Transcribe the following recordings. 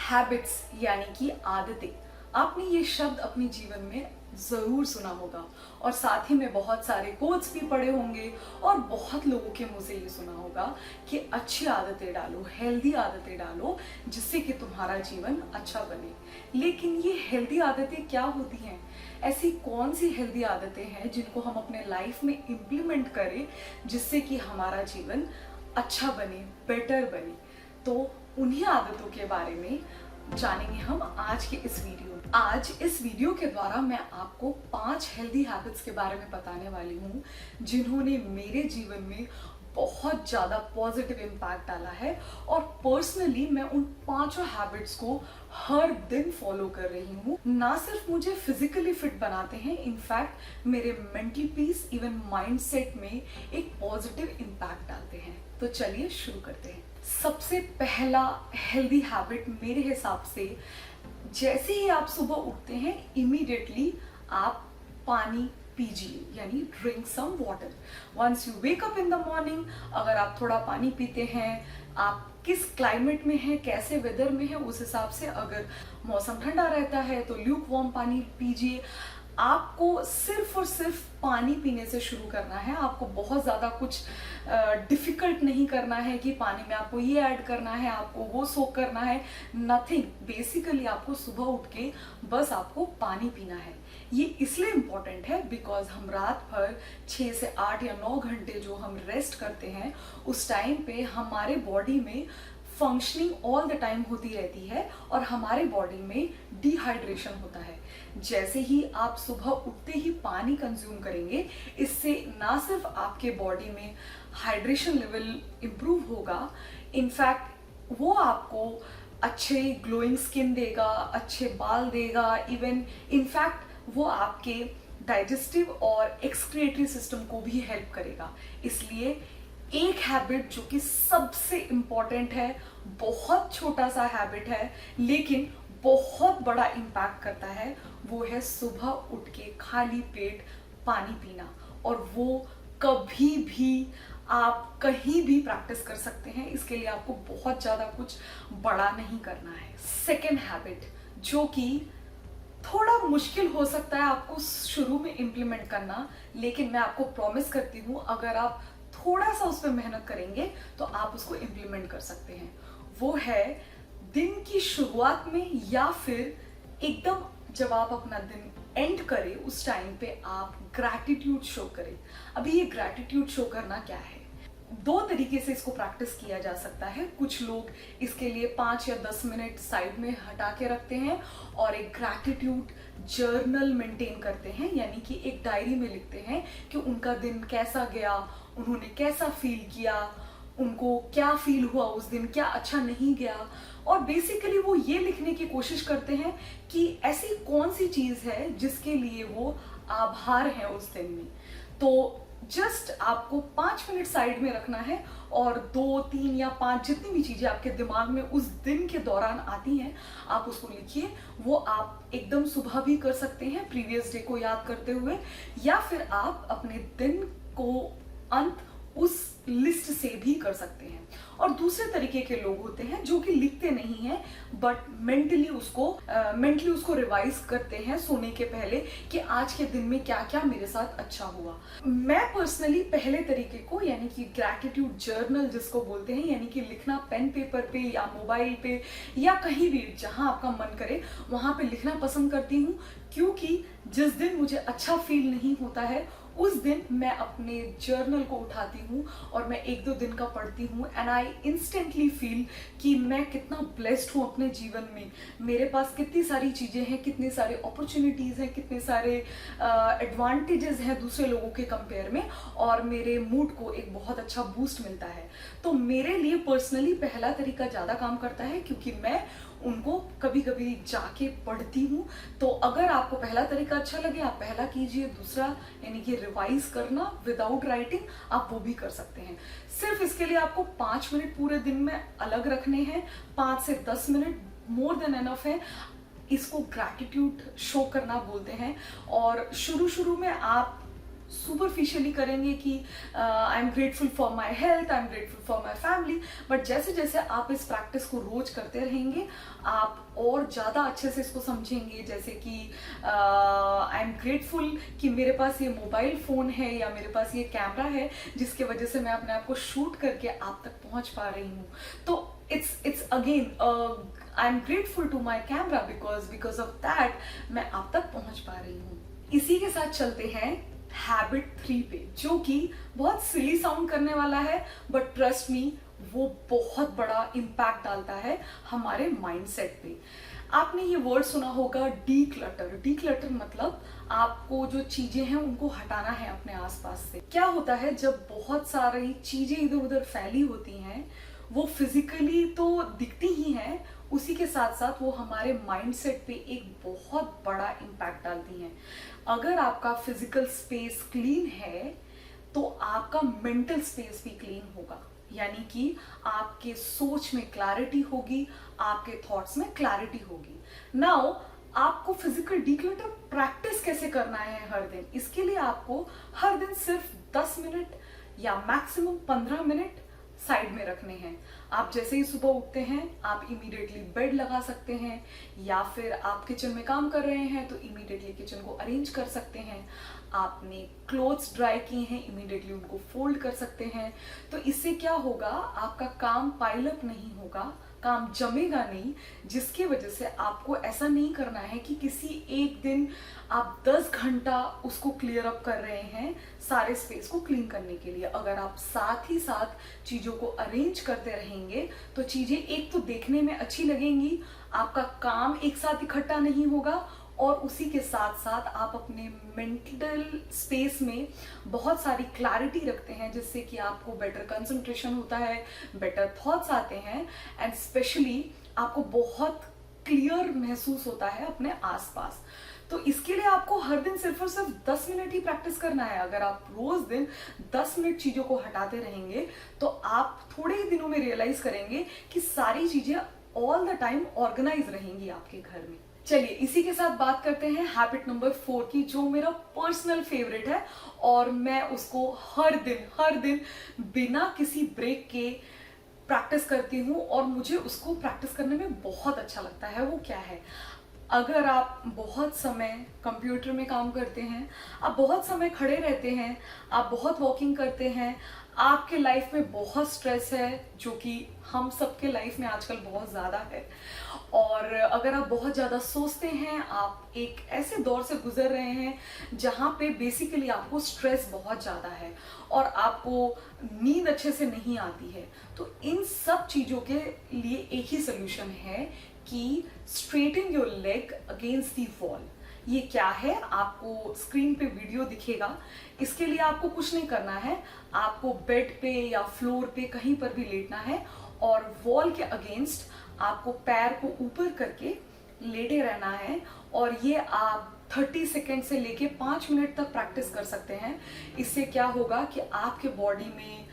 Habits यानी कि आदतें। आपने ये शब्द अपने जीवन में ज़रूर सुना होगा और साथ ही में बहुत सारे कोट्स भी पढ़े होंगे और बहुत लोगों के मुंह से ये सुना होगा कि अच्छी आदतें डालो, हेल्दी आदतें डालो जिससे कि तुम्हारा जीवन अच्छा बने। लेकिन ये हेल्दी आदतें क्या होती हैं? ऐसी कौन सी हेल्दी आदतें हैं जिनको हम अपने लाइफ में इम्प्लीमेंट करें जिससे कि हमारा जीवन अच्छा बने, बेटर बने? तो उन्हीं आदतों के बारे में जानेंगे हम आज के इस वीडियो में। आज इस वीडियो के द्वारा मैं आपको 5 हेल्दी हैबिट्स के बारे में बताने वाली हूँ जिन्होंने मेरे जीवन में बहुत ज़्यादा पॉजिटिव इम्पैक्ट डाला है और पर्सनली मैं उन 5 हैबिट्स को हर दिन फॉलो कर रही हूँ। ना सिर्फ मुझे फिजिकली फिट बनाते हैं, इनफैक्ट मेरे मेंटल पीस इवन माइंडसेट में एक पॉजिटिव इम्पैक्ट डालते हैं। तो चलिए शुरू करते हैं। सबसे पहला हेल्दी हैबिट मेरे हिसाब से, जैसे ही आप सुबह उठते हैं इमीडिएटली आप पानी पीजिए, यानी drink some water. Once you wake up in the morning, अगर आप थोड़ा पानी पीते हैं, आप किस क्लाइमेट में हैं, कैसे वेदर में है, उस हिसाब से अगर मौसम ठंडा रहता है तो ल्यूक वार्म पानी पीजिए। आपको सिर्फ और सिर्फ पानी पीने से शुरू करना है। आपको बहुत ज़्यादा कुछ डिफ़िकल्ट नहीं करना है कि पानी में आपको ये ऐड करना है, आपको वो सोक करना है, नथिंग। बेसिकली आपको सुबह उठ के बस आपको पानी पीना है। ये इसलिए इम्पॉर्टेंट है बिकॉज हम रात भर 6 से 8 या 9 घंटे जो हम रेस्ट करते हैं उस टाइम पे हमारे बॉडी में फंक्शनिंग ऑल द टाइम होती रहती है और हमारे बॉडी में डिहाइड्रेशन होता है। जैसे ही आप सुबह उठते ही पानी कंज्यूम करेंगे, इससे ना सिर्फ आपके बॉडी में हाइड्रेशन लेवल इम्प्रूव होगा, इनफैक्ट वो आपको अच्छे ग्लोइंग स्किन देगा, अच्छे बाल देगा, इवन इनफैक्ट वो आपके डाइजेस्टिव और एक्सक्रिएटरी सिस्टम को भी हेल्प करेगा। इसलिए एक हैबिट जो कि सबसे इंपॉर्टेंट है, बहुत छोटा सा हैबिट है लेकिन बहुत बड़ा इम्पैक्ट करता है, वो है सुबह उठ के खाली पेट पानी पीना। और वो कभी भी आप कहीं भी प्रैक्टिस कर सकते हैं। इसके लिए आपको बहुत ज़्यादा कुछ बड़ा नहीं करना है। सेकेंड हैबिट जो कि थोड़ा मुश्किल हो सकता है आपको शुरू में इम्प्लीमेंट करना, लेकिन मैं आपको प्रॉमिस करती हूँ अगर आप थोड़ा सा उस पर मेहनत करेंगे तो आप उसको इम्प्लीमेंट कर सकते हैं। वो है दिन की शुरुआत में या फिर एकदम जब आप अपना दिन एंड करें उस टाइम पे आप ग्रैटिट्यूड शो करें। अभी ये ग्रैटिट्यूड शो करना क्या है? 2 तरीके से इसको प्रैक्टिस किया जा सकता है। कुछ लोग इसके लिए 5 या 10 मिनट साइड में हटा के रखते हैं और एक ग्रैटिट्यूड जर्नल मेंटेन करते हैं, यानी कि एक डायरी में लिखते हैं कि उनका दिन कैसा गया, उन्होंने कैसा फील किया, उनको क्या फील हुआ उस दिन, क्या अच्छा नहीं गया। और बेसिकली वो ये लिखने की कोशिश करते हैं कि ऐसी कौन सी चीज़ है जिसके लिए वो आभार है उस दिन में। तो जस्ट आपको 5 मिनट साइड में रखना है और 2, 3 या 5 जितनी भी चीज़ें आपके दिमाग में उस दिन के दौरान आती हैं आप उसको लिखिए। वो आप एकदम सुबह भी कर सकते हैं प्रीवियस डे को याद करते हुए, या फिर आप अपने दिन को अंत उस लिस्ट से भी कर सकते हैं। और दूसरे तरीके के लोग होते हैं जो कि लिखते नहीं हैं बट मेंटली उसको रिवाइज करते हैं सोने के पहले कि आज के दिन में क्या क्या मेरे साथ अच्छा हुआ। मैं पर्सनली पहले तरीके को, यानी कि ग्रैटिट्यूड जर्नल जिसको बोलते हैं, यानी कि लिखना पेन पेपर पे या मोबाइल पे या कहीं भी जहां आपका मन करे वहां पे लिखना पसंद करती हूँ, क्योंकि जिस दिन मुझे अच्छा फील नहीं होता है उस दिन मैं अपने जर्नल को उठाती हूँ और मैं 1-2 दिन का पढ़ती हूँ एंड आई इंस्टेंटली फील कि मैं कितना ब्लेस्ड हूँ अपने जीवन में। मेरे पास कितनी सारी चीज़ें हैं, कितने सारे अपॉर्चुनिटीज़ हैं, कितने सारे एडवांटेजेस हैं दूसरे लोगों के कंपेयर में, और मेरे मूड को एक बहुत अच्छा बूस्ट मिलता है। तो मेरे लिए पर्सनली पहला तरीका ज़्यादा काम करता है क्योंकि मैं उनको कभी कभी जाके पढ़ती हूँ। तो अगर आपको पहला तरीका अच्छा लगे आप पहला कीजिए। दूसरा यानी कि रिवाइज करना विदाउट राइटिंग, आप वो भी कर सकते हैं। सिर्फ इसके लिए आपको 5 मिनट पूरे दिन में अलग रखने हैं। 5 से 10 मिनट मोर देन एनफ है। इसको ग्रैटिट्यूड शो करना बोलते हैं। और शुरू में आप सुपरफिशियली करेंगे कि आई am grateful for my health, I am grateful for my family, but जैसे जैसे आप इस प्रैक्टिस को रोज करते रहेंगे आप और ज़्यादा अच्छे से इसको समझेंगे। जैसे कि आई एम ग्रेटफुल कि मेरे पास ये मोबाइल फ़ोन है या मेरे पास ये कैमरा है जिसके वजह से मैं अपने आप को शूट करके आप तक पहुंच पा रही हूँ। तो it's again I am grateful to my camera because of that मैं आप तक पहुंच पा रही हूँ। इसी के साथ चलते हैं हैबिट 3 पे, जो कि बहुत सिली साउंड करने वाला है, बट ट्रस्ट मी वो बहुत बड़ा इम्पैक्ट डालता है हमारे माइंडसेट पे। आपने ये वर्ड सुना होगा डीक्लटर। डीक्लटर मतलब आपको जो चीजें हैं उनको हटाना है अपने आसपास से। क्या होता है जब बहुत सारी चीजें इधर उधर फैली होती हैं, वो फिजिकली तो दिखती ही हैं, उसी के साथ साथ वो हमारे माइंडसेट पे एक बहुत बड़ा इम्पैक्ट डालती हैं। अगर आपका फिजिकल स्पेस क्लीन है तो आपका मेंटल स्पेस भी क्लीन होगा, यानी कि आपके सोच में क्लैरिटी होगी, आपके थॉट्स में क्लैरिटी होगी। नाउ आपको फिजिकल डिक्लटर प्रैक्टिस कैसे करना है हर दिन? इसके लिए आपको हर दिन सिर्फ 10 मिनट या मैक्सिमम 15 मिनट साइड में रखने हैं। आप जैसे ही सुबह उठते हैं आप इमीडिएटली बेड लगा सकते हैं, या फिर आप किचन में काम कर रहे हैं तो इमीडिएटली किचन को अरेंज कर सकते हैं। आपने क्लोथ्स ड्राई किए हैं, इमीडिएटली उनको फोल्ड कर सकते हैं। तो इससे क्या होगा, आपका काम पाइल अप नहीं होगा, काम जमेगा नहीं, जिसकी वजह से आपको ऐसा नहीं करना है कि किसी एक दिन आप 10 घंटा उसको क्लियर अप कर रहे हैं सारे स्पेस को क्लीन करने के लिए। अगर आप साथ ही साथ चीज़ों को अरेंज करते रहेंगे तो चीज़ें एक तो देखने में अच्छी लगेंगी, आपका काम एक साथ इकट्ठा नहीं होगा, और उसी के साथ साथ आप अपने मेंटल स्पेस में बहुत सारी क्लैरिटी रखते हैं, जिससे कि आपको बेटर कंसंट्रेशन होता है, बेटर थॉट्स आते हैं, एंड स्पेशली आपको बहुत क्लियर महसूस होता है अपने आसपास। तो इसके लिए आपको हर दिन सिर्फ और सिर्फ 10 मिनट ही प्रैक्टिस करना है। अगर आप रोज दिन 10 मिनट चीजों को हटाते रहेंगे तो आप थोड़े ही दिनों में रियलाइज करेंगे कि सारी चीजें ऑल द टाइम ऑर्गेनाइज रहेंगी आपके घर में। चलिए इसी के साथ बात करते हैं हैबिट नंबर 4 की, जो मेरा पर्सनल फेवरेट है और मैं उसको हर दिन बिना किसी ब्रेक के प्रैक्टिस करती हूँ और मुझे उसको प्रैक्टिस करने में बहुत अच्छा लगता है। वो क्या है? अगर आप बहुत समय कंप्यूटर में काम करते हैं, आप बहुत समय खड़े रहते हैं, आप बहुत वॉकिंग करते हैं, आपके लाइफ में बहुत स्ट्रेस है, जो कि हम सबके लाइफ में आजकल बहुत ज़्यादा है, और अगर आप बहुत ज़्यादा सोचते हैं, आप एक ऐसे दौर से गुजर रहे हैं जहाँ पे बेसिकली आपको स्ट्रेस बहुत ज़्यादा है और आपको नींद अच्छे से नहीं आती है, तो इन सब चीज़ों के लिए एक ही सोल्यूशन है कि straighten your leg against the wall. ये क्या है? आपको स्क्रीन पे वीडियो दिखेगा। इसके लिए आपको कुछ नहीं करना है, आपको बेड पे या फ्लोर पे कहीं पर भी लेटना है और वॉल के अगेंस्ट आपको पैर को ऊपर करके लेटे रहना है, और ये आप 30 सेकेंड से लेके 5 मिनट तक प्रैक्टिस कर सकते हैं। इससे क्या होगा कि आपके बॉडी में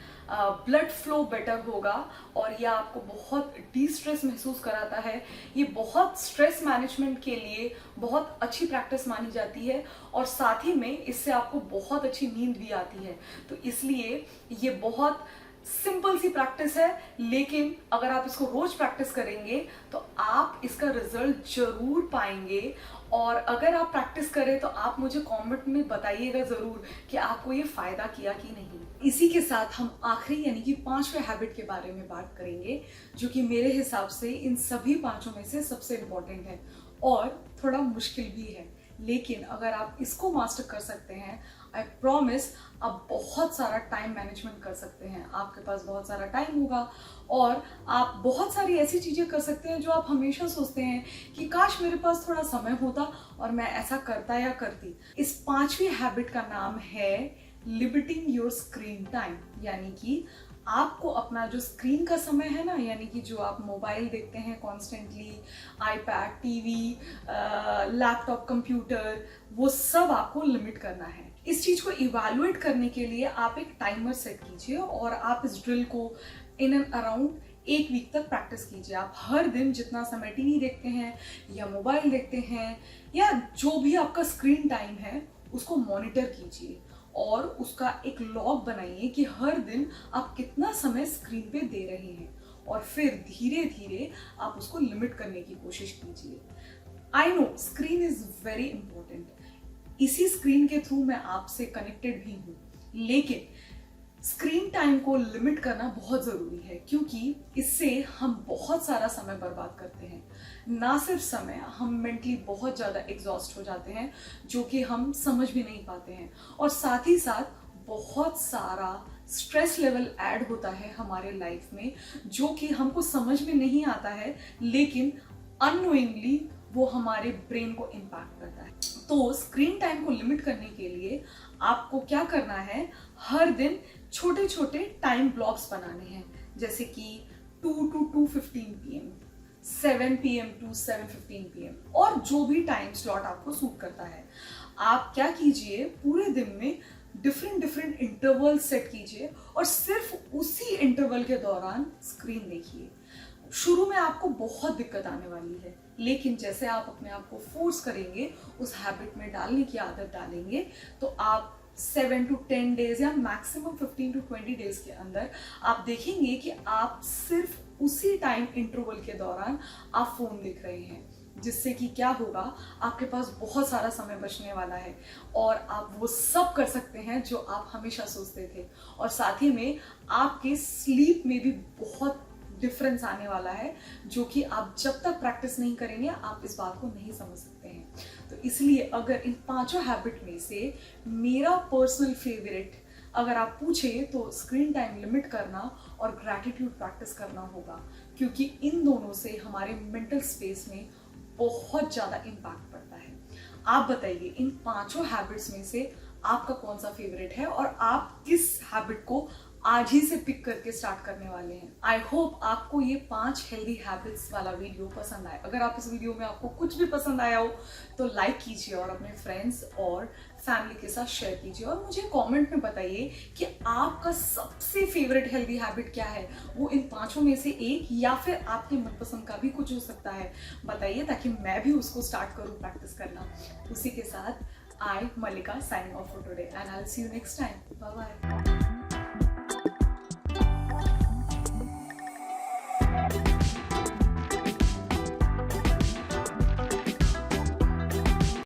ब्लड फ्लो बेटर होगा और यह आपको बहुत डिस्ट्रेस महसूस कराता है। ये बहुत स्ट्रेस मैनेजमेंट के लिए बहुत अच्छी प्रैक्टिस मानी जाती है और साथ ही में इससे आपको बहुत अच्छी नींद भी आती है। तो इसलिए ये बहुत सिंपल सी प्रैक्टिस है, लेकिन अगर आप इसको रोज प्रैक्टिस करेंगे तो आप इसका रिजल्ट जरूर पाएंगे। और अगर आप प्रैक्टिस करें तो आप मुझे कमेंट में बताइएगा जरूर कि आपको ये फायदा किया कि नहीं। इसी के साथ हम आखिरी यानी कि 5वें हैबिट के बारे में बात करेंगे, जो कि मेरे हिसाब से इन सभी 5 में से सबसे इम्पोर्टेंट है और थोड़ा मुश्किल भी है, लेकिन अगर आप इसको मास्टर कर सकते हैं, आई प्रॉमिस आप बहुत सारा टाइम मैनेजमेंट कर सकते हैं। आपके पास बहुत सारा टाइम होगा और आप बहुत सारी ऐसी चीज़ें कर सकते हैं जो आप हमेशा सोचते हैं कि काश मेरे पास थोड़ा समय होता और मैं ऐसा करता या करती। इस 5वीं हैबिट का नाम है लिमिटिंग योर स्क्रीन टाइम, यानी कि आपको अपना जो स्क्रीन का समय है ना, यानी कि जो आप मोबाइल देखते हैं constantly, iPad, TV, laptop, computer, वो सब आपको लिमिट करना है। इस चीज को इवैल्यूएट करने के लिए आप एक टाइमर सेट कीजिए और आप इस ड्रिल को इन एंड अराउंड 1 वीक तक प्रैक्टिस कीजिए। आप हर दिन जितना समय टीवी देखते हैं या मोबाइल देखते हैं या जो भी आपका स्क्रीन टाइम है उसको मॉनिटर कीजिए और उसका एक लॉग बनाइए कि हर दिन आप कितना समय स्क्रीन पे दे रहे हैं, और फिर धीरे धीरे आप उसको लिमिट करने की कोशिश कीजिए। I know screen is very important, इसी स्क्रीन के थ्रू मैं आपसे कनेक्टेड भी हूँ, लेकिन स्क्रीन टाइम को लिमिट करना बहुत जरूरी है, क्योंकि इससे हम बहुत सारा समय बर्बाद करते हैं। ना सिर्फ समय, हम मेंटली बहुत ज्यादा एग्जॉस्ट हो जाते हैं, जो कि हम समझ भी नहीं पाते हैं, और साथ ही साथ बहुत सारा स्ट्रेस लेवल ऐड होता है हमारे लाइफ में, जो कि हमको समझ में नहीं आता है, लेकिन अननोइंगली वो हमारे ब्रेन को इम्पैक्ट करता है। तो स्क्रीन टाइम को लिमिट करने के लिए आपको क्या करना है, हर दिन छोटे छोटे टाइम ब्लॉक्स बनाने हैं, जैसे कि 2 to 2:15 PM, 7 PM to 7:15 PM, और जो भी टाइम स्लॉट आपको सूट करता है। आप क्या कीजिए, पूरे दिन में डिफरेंट इंटरवल सेट कीजिए और सिर्फ उसी इंटरवल के दौरान स्क्रीन देखिए। शुरू में आपको बहुत दिक्कत आने वाली है, लेकिन जैसे आप अपने आप को फोर्स करेंगे, उस हैबिट में डालने की आदत डालेंगे, तो आप 7 to 10 डेज या मैक्सिमम 15 to 20 डेज के अंदर आप देखेंगे कि आप सिर्फ उसी टाइम इंटरवल के दौरान आप फोन देख रहे हैं, जिससे कि क्या होगा, आपके पास बहुत सारा समय बचने वाला है और आप वो सब कर सकते हैं जो आप हमेशा सोचते थे, और साथ ही में आपके स्लीप में भी बहुत डिफरेंस आने वाला है, जो कि आप जब तक प्रैक्टिस नहीं करेंगे आप इस बात को नहीं समझ सकते हैं। तो इसलिए अगर इन पांचों हैबिट में से मेरा पर्सनल फेवरेट अगर आप पूछे, तो स्क्रीन टाइम लिमिट करना और ग्रैटिट्यूड प्रैक्टिस करना होगा, क्योंकि इन दोनों से हमारे मेंटल स्पेस में बहुत ज्यादा इम्पैक्ट पड़ता है। आप बताइए, इन पांचों हैबिट्स में से आपका कौन सा फेवरेट है और आप किस हैबिट को आज ही से पिक करके स्टार्ट करने वाले हैं। आई होप आपको ये 5 हेल्दी हैबिट्स वाला वीडियो पसंद आए। अगर आप इस वीडियो में आपको कुछ भी पसंद आया हो तो लाइक कीजिए और अपने फ्रेंड्स और फैमिली के साथ शेयर कीजिए, और मुझे कमेंट में बताइए कि आपका सबसे फेवरेट हेल्दी हैबिट क्या है। वो इन पांचों में से एक या फिर आपके मनपसंद का भी कुछ हो सकता है, बताइए, ताकि मैं भी उसको स्टार्ट करूँ प्रैक्टिस करना। उसी के साथ आई मल्लिका signing off for today, and I'll see you next time. Bye bye.